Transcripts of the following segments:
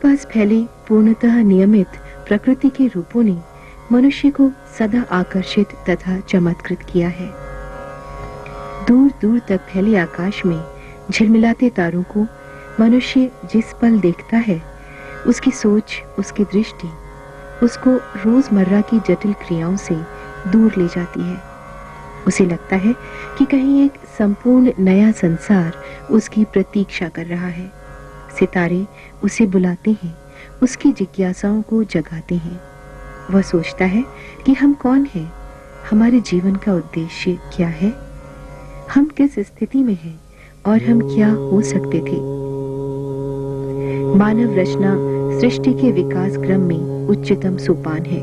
आसपास फैले पूर्णतः नियमित प्रकृति के रूपों ने मनुष्य को सदा आकर्षित तथा चमत्कृत किया है। दूर दूर तक फैले आकाश में झिलमिलाते तारों को मनुष्य जिस पल देखता है, उसकी सोच, उसकी दृष्टि उसको रोजमर्रा की जटिल क्रियाओं से दूर ले जाती है। उसे लगता है कि कहीं एक संपूर्ण नया संसार उसकी प्रतीक्षा कर रहा है। सितारे उसे बुलाते हैं, उसकी जिज्ञासाओं को जगाते हैं। वह सोचता है कि हम कौन हैं, हमारे जीवन का उद्देश्य क्या है, हम किस स्थिति में हैं और हम क्या हो सकते थे। मानव रचना सृष्टि के विकास क्रम में उच्चतम सोपान है।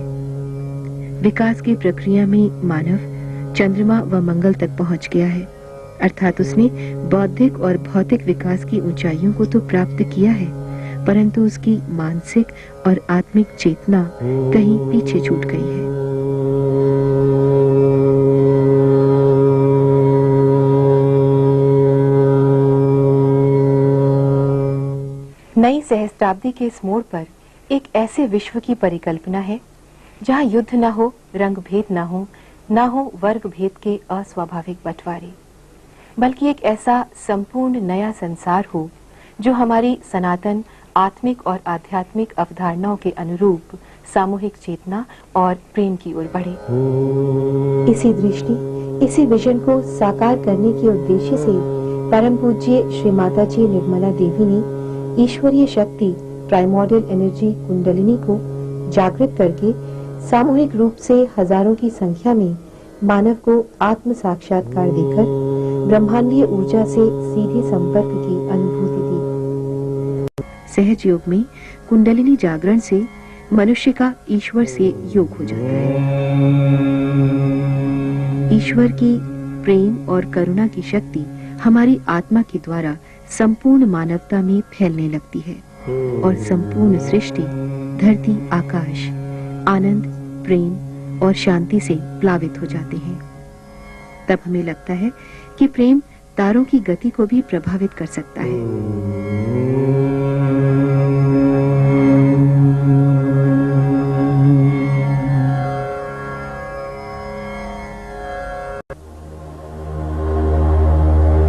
विकास की प्रक्रिया में मानव चंद्रमा व मंगल तक पहुंच गया है, अर्थात उसने बौद्धिक और भौतिक विकास की ऊंचाइयों को तो प्राप्त किया है, परंतु उसकी मानसिक और आत्मिक चेतना कहीं पीछे छूट गई है। नई सहस्त्राब्दी के इस मोड़ पर एक ऐसे विश्व की परिकल्पना है जहां युद्ध न हो, रंग भेद न हो वर्ग भेद के अस्वाभाविक बंटवारे, बल्कि एक ऐसा संपूर्ण नया संसार हो जो हमारी सनातन आत्मिक और आध्यात्मिक अवधारणाओं के अनुरूप सामूहिक चेतना और प्रेम की ओर बढ़े। इसी दृष्टि, इसी विजन को साकार करने के उद्देश्य से परम पूज्य श्री माता जी निर्मला देवी ने ईश्वरीय शक्ति प्राइमोर्डियल एनर्जी कुंडलिनी को जागृत करके सामूहिक रूप से हजारों की संख्या में मानव को आत्म साक्षात्कार देकर ब्रह्मांडीय ऊर्जा से सीधे संपर्क की अनुभूति दी। सहज योग में कुंडलिनी जागरण से मनुष्य का ईश्वर से योग हो जाता है। ईश्वर की प्रेम और करुणा की शक्ति हमारी आत्मा के द्वारा संपूर्ण मानवता में फैलने लगती है और संपूर्ण सृष्टि, धरती, आकाश आनंद, प्रेम और शांति से प्लावित हो जाते हैं। तब हमें लगता है कि प्रेम तारों की गति को भी प्रभावित कर सकता है।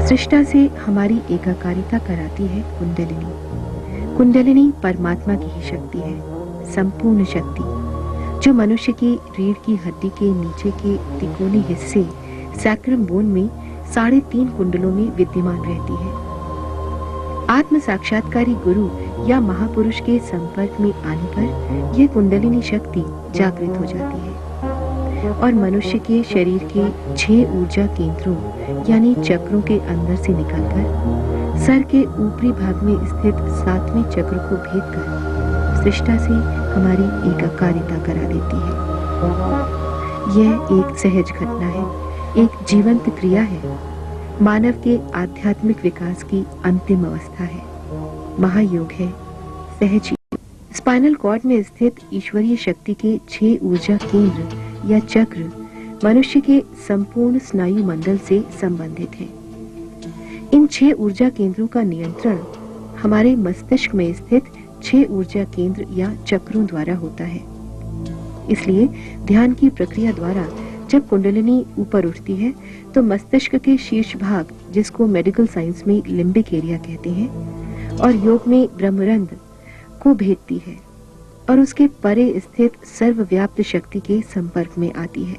सृष्टा से हमारी एकाकारिता कराती है कुंडलिनी। कुंडलिनी परमात्मा की ही शक्ति है, संपूर्ण शक्ति जो मनुष्य की रीढ़ की हड्डी के नीचे के तिकोने हिस्से सैक्रम बोन में 3.5 कुंडलों में विद्यमान रहती है। आत्म साक्षात्कारी गुरु या महापुरुष के संपर्क में आने पर यह कुंडलिनी शक्ति जागृत हो जाती है और मनुष्य के शरीर के 6 ऊर्जा केंद्रों यानी चक्रों के अंदर से निकलकर सर के ऊपरी भाग में स्थित 7वें चक्र को भेद कर सृष्टा से हमारी एकाकारिता करा देती है। यह एक सहज घटना है, एक जीवंत क्रिया है, मानव के आध्यात्मिक विकास की अंतिम अवस्था है, महायोग है, सहज योग। स्पाइनल कॉर्ड में स्थित ईश्वरीय शक्ति के 6 ऊर्जा केंद्र या चक्र मनुष्य के संपूर्ण स्नायु मंडल से संबंधित हैं। इन 6 ऊर्जा केंद्रों का नियंत्रण हमारे मस्तिष्क में स्थित 6 ऊर्जा केंद्र या चक्रों द्वारा होता है। इसलिए ध्यान की प्रक्रिया द्वारा जब कुंडलिनी ऊपर उठती है तो मस्तिष्क के शीर्ष भाग, जिसको मेडिकल साइंस में लिम्बिक एरिया कहते हैं, और योग में ब्रह्मरंध्र को भेदती है और उसके परे स्थित सर्वव्याप्त शक्ति के संपर्क में आती है।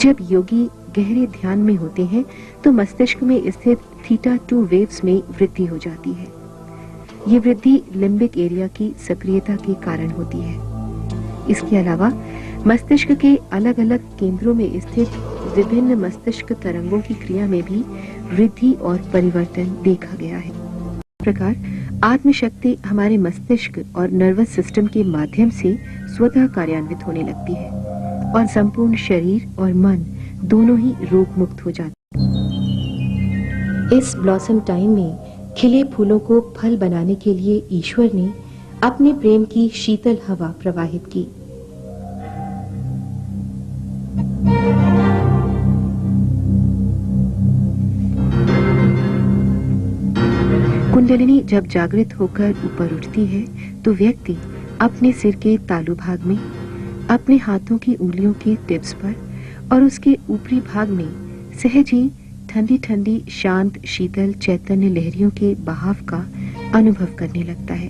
जब योगी गहरे ध्यान में होते हैं तो मस्तिष्क में स्थित θ2 वेव्स में वृद्धि हो जाती है। ये वृद्धि लिम्बिक एरिया की सक्रियता के कारण होती है। इसके अलावा मस्तिष्क के अलग अलग केंद्रों में स्थित विभिन्न मस्तिष्क तरंगों की क्रिया में भी वृद्धि और परिवर्तन देखा गया है। इस प्रकार आत्मशक्ति हमारे मस्तिष्क और नर्वस सिस्टम के माध्यम से स्वतः कार्यान्वित होने लगती है और संपूर्ण शरीर और मन दोनों ही रोग मुक्त हो जाते हैं। इस ब्लॉसम टाइम में खिले फूलों को फल बनाने के लिए ईश्वर ने अपने प्रेम की शीतल हवा प्रवाहित की। कुंडलिनी जब जागृत होकर ऊपर उठती है तो व्यक्ति अपने सिर के तालु भाग में, अपने हाथों की उंगलियों के टिप्स पर और उसके ऊपरी भाग में सहज ही ठंडी ठंडी शांत शीतल चैतन्य लहरियों के बहाव का अनुभव करने लगता है।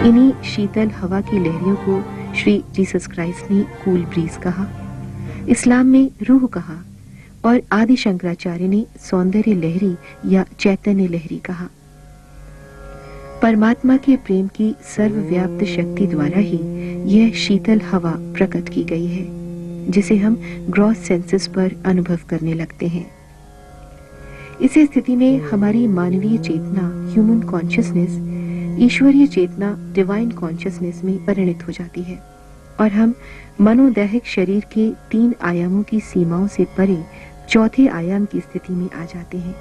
इन्हीं शीतल हवा की लहरियों को श्री जीसस क्राइस्ट ने कूल ब्रीज कहा, इस्लाम में रूह कहा और आदि शंकराचार्य ने सौंदर्य लहरी या चैतन्य लहरी कहा। परमात्मा के प्रेम की सर्वव्याप्त शक्ति द्वारा ही यह शीतल हवा प्रकट की गई है, जिसे हम ग्रॉस सेंसेस पर अनुभव करने लगते हैं। इस स्थिति में हमारी मानवीय चेतना ह्यूमन कॉन्शियसनेस ईश्वरीय चेतना डिवाइन कॉन्शियसनेस में परिणित हो जाती है और हम मनोदैहिक शरीर के 3 आयामों की सीमाओं से परे चौथे आयाम की स्थिति में आ जाते हैं।